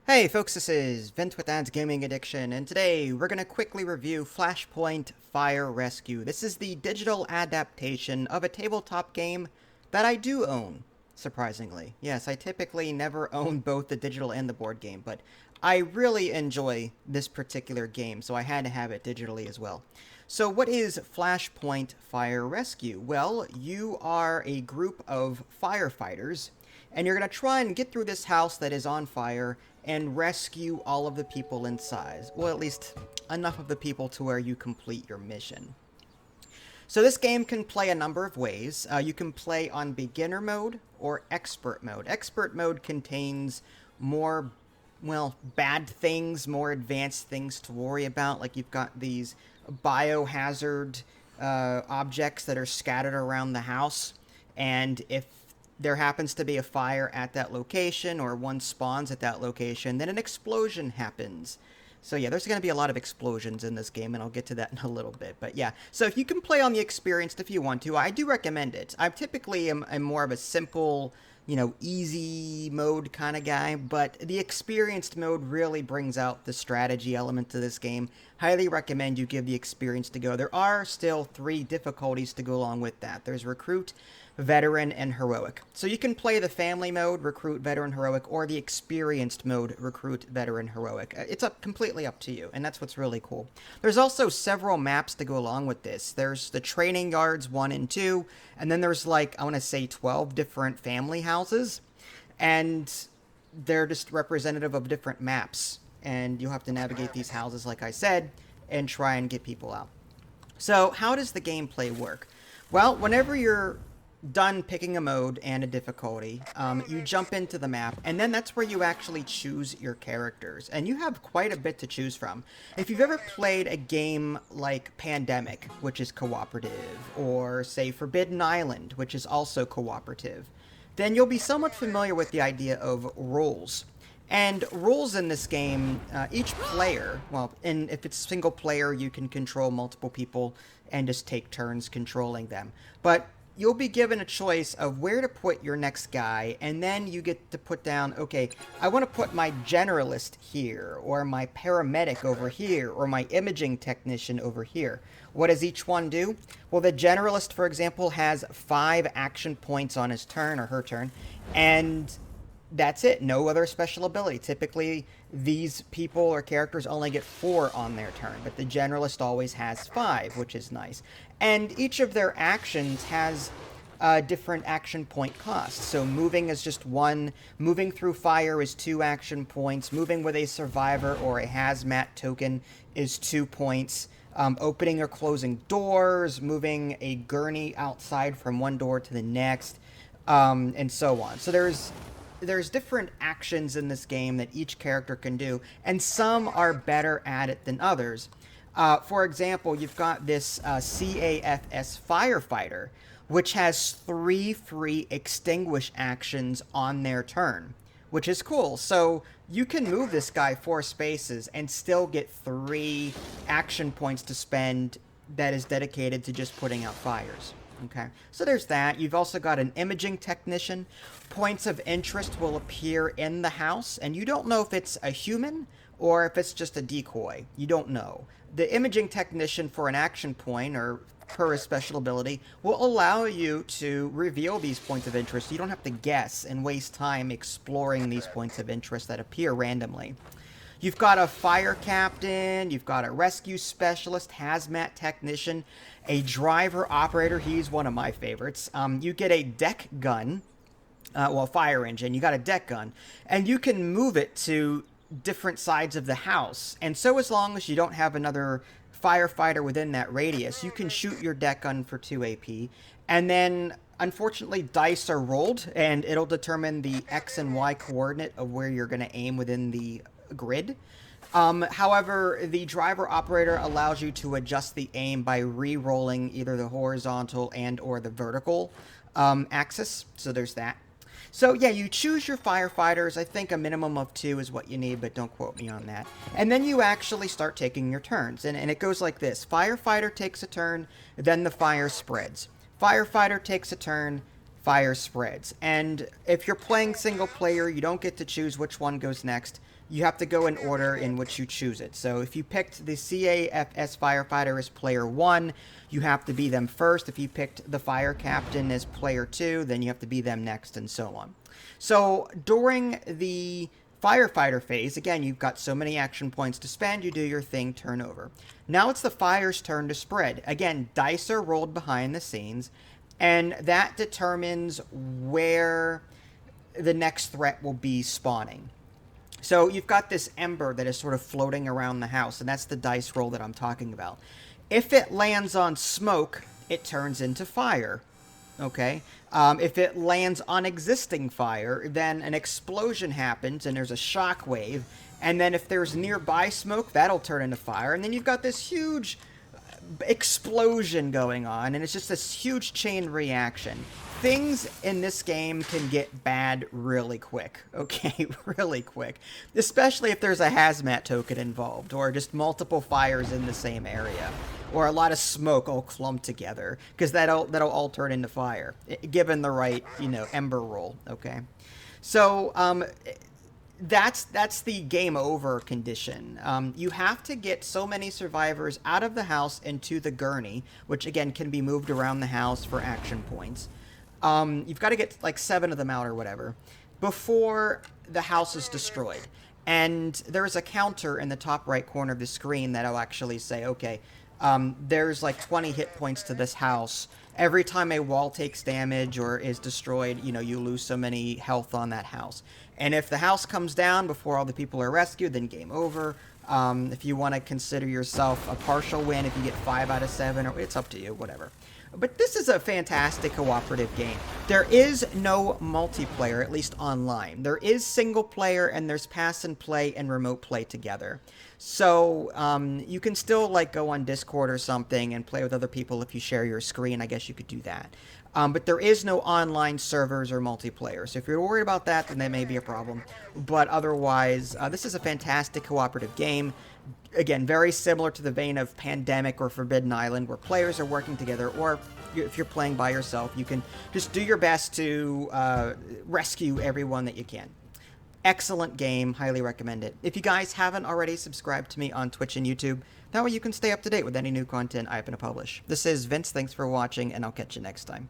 Hey folks, this is Vent with Dad's Gaming Addiction, and today we're going to quickly review Flashpoint Fire Rescue. This is the digital adaptation of a tabletop game that I do own, surprisingly. Yes, I typically never own both the digital and the board game, but I really enjoy this particular game, so I had to have it digitally as well. So what is Flashpoint Fire Rescue? Well, you are a group of firefighters and you're going to try and get through this house that is on fire and rescue all of the people inside. Well, at least enough of the people to where you complete your mission. So this game can play a number of ways. You can play on beginner mode or expert mode. Expert mode contains more, well, bad things, more advanced things to worry about. Like you've got these biohazard objects that are scattered around the house. And if there happens to be a fire at that location or one spawns at that location, then an explosion happens. So yeah, there's going to be a lot of explosions in this game, and I'll get to that in a little bit. But yeah, so if you can play on the experienced if you want to, I do recommend it. I typically am more of a simple, easy mode kind of guy, but the experienced mode really brings out the strategy element to this game. Highly recommend you give the experienced a go. There are still 3 difficulties to go along with that. There's recruit, veteran, and heroic. So you can play the family mode, recruit, veteran, heroic, or the experienced mode, recruit, veteran, heroic. It's completely up to you, and that's what's really cool. There's also several maps to go along with this. There's the training yards 1 and 2, and then there's like, I want to say 12 different family houses, and they're just representative of different maps, and you'll have to navigate these houses, like I said, and try and get people out. So how does the gameplay work? Well, whenever you're done picking a mode and a difficulty, you jump into the map, and then that's where you actually choose your characters. And you have quite a bit to choose from. If you've ever played a game like Pandemic, which is cooperative, or say Forbidden Island, which is also cooperative, then you'll be somewhat familiar with the idea of roles. And rules in this game, each player, well, and if it's single player, you can control multiple people and just take turns controlling them. But you'll be given a choice of where to put your next guy, and then you get to put down, okay, I want to put my generalist here, or my paramedic over here, or my imaging technician over here. What does each one do? Well, the generalist, for example, has 5 action points on his turn, or her turn, and that's it. No other special ability. Typically, these people or characters only get 4 on their turn, but the generalist always has 5, which is nice. And each of their actions has different action point costs. So moving is just 1. Moving through fire is 2 action points. Moving with a survivor or a hazmat token is 2 points. Opening or closing doors, moving a gurney outside from one door to the next, and so on. So there's different actions in this game that each character can do, and some are better at it than others. For example, you've got this CAFS firefighter, which has 3 free extinguish actions on their turn, which is cool. So you can move this guy 4 spaces and still get 3 action points to spend that is dedicated to just putting out fires. Okay, so there's that. You've also got an imaging technician. Points of interest will appear in the house, and you don't know if it's a human or if it's just a decoy. You don't know. The imaging technician, for an action point or per a special ability, will allow you to reveal these points of interest. You don't have to guess and waste time exploring these points of interest that appear randomly. You've got a fire captain, you've got a rescue specialist, hazmat technician, a driver operator. He's one of my favorites. You get a deck gun, fire engine. You got a deck gun, and you can move it to different sides of the house. And so as long as you don't have another firefighter within that radius, you can shoot your deck gun for 2 AP. And then, unfortunately, dice are rolled, and it'll determine the X and Y coordinate of where you're going to aim within the grid. However, the driver operator allows you to adjust the aim by re-rolling either the horizontal and or the vertical axis. So there's that. So yeah, you choose your firefighters. I think a minimum of 2 is what you need, but don't quote me on that. And then you actually start taking your turns. And it goes like this. Firefighter takes a turn, then the fire spreads. Firefighter takes a turn, fire spreads. And if you're playing single player, you don't get to choose which one goes next. you have to go in order in which you choose it. So if you picked the CAFS firefighter as player 1, you have to be them first. If you picked the fire captain as player 2, then you have to be them next, and so on. So during the firefighter phase, again, you've got so many action points to spend, you do your thing, turn over. Now it's the fire's turn to spread. Again, dice are rolled behind the scenes, and that determines where the next threat will be spawning. So you've got this ember that is sort of floating around the house, and that's the dice roll that I'm talking about. If it lands on smoke, it turns into fire. Okay? If it lands on existing fire, then an explosion happens and there's a shock wave. And then if there's nearby smoke, that'll turn into fire. And then you've got this huge explosion going on, and it's just this huge chain reaction. Things in this game can get bad really quick, okay? Really quick. Especially if there's a hazmat token involved, or just multiple fires in the same area, or a lot of smoke all clumped together, because that'll all turn into fire, given the right, ember roll, okay? So, that's the game over condition. You have to get so many survivors out of the house into the gurney, which again can be moved around the house for action points. You've got to get like 7 of them out or whatever before the house is destroyed. And there's a counter in the top right corner of the screen that'll actually say, okay, there's like 20 hit points to this house. Every time a wall takes damage or is destroyed, you lose so many health on that house. And if the house comes down before all the people are rescued, then game over. If you want to consider yourself a partial win, if you get 5 out of 7, or it's up to you, whatever. But this is a fantastic cooperative game. There is no multiplayer, at least online. There is single player, and there's pass and play and remote play together. So you can still go on Discord or something and play with other people if you share your screen. I guess you could do that. But there is no online servers or multiplayer. So if you're worried about that, then that may be a problem. But otherwise, this is a fantastic cooperative game. Again, very similar to the vein of Pandemic or Forbidden Island, where players are working together, or if you're playing by yourself, you can just do your best to rescue everyone that you can. Excellent game. Highly recommend it. If you guys haven't already, subscribed to me on Twitch and YouTube. That way you can stay up to date with any new content I happen to publish. This is Vince. Thanks for watching, and I'll catch you next time.